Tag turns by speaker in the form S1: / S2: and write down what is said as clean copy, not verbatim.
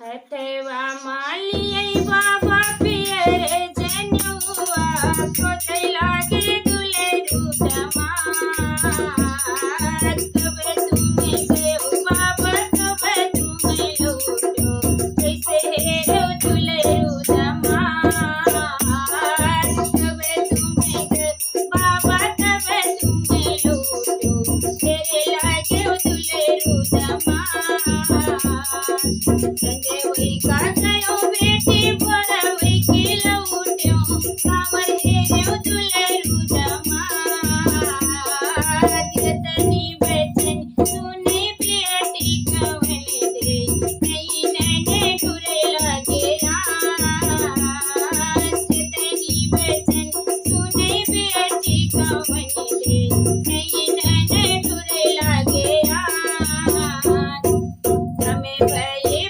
S1: हथवा मालियै बाबा पियरे जनुआ खोजै लागे दुलेरु दमाद कब तुम्हें देव बाबा कब तुम्हें लौटो कैसे हेरो दुलेरु दमाद कब तुम्हें देव बाबा कब तुम्हें लौटो तेरे लागे दुलेरु दमाद संजय वही का कयो बेटी बोरा वही की लौट्यो कामर हेरो दुलेरु दमाद जतनी बेचन सुनी बेटी कवले दे नहीं नैने ठुरे लागे रात जतनी बेचन सुनी बेटी कवले दे नहीं नैने ठुरे लागे रात हमें भये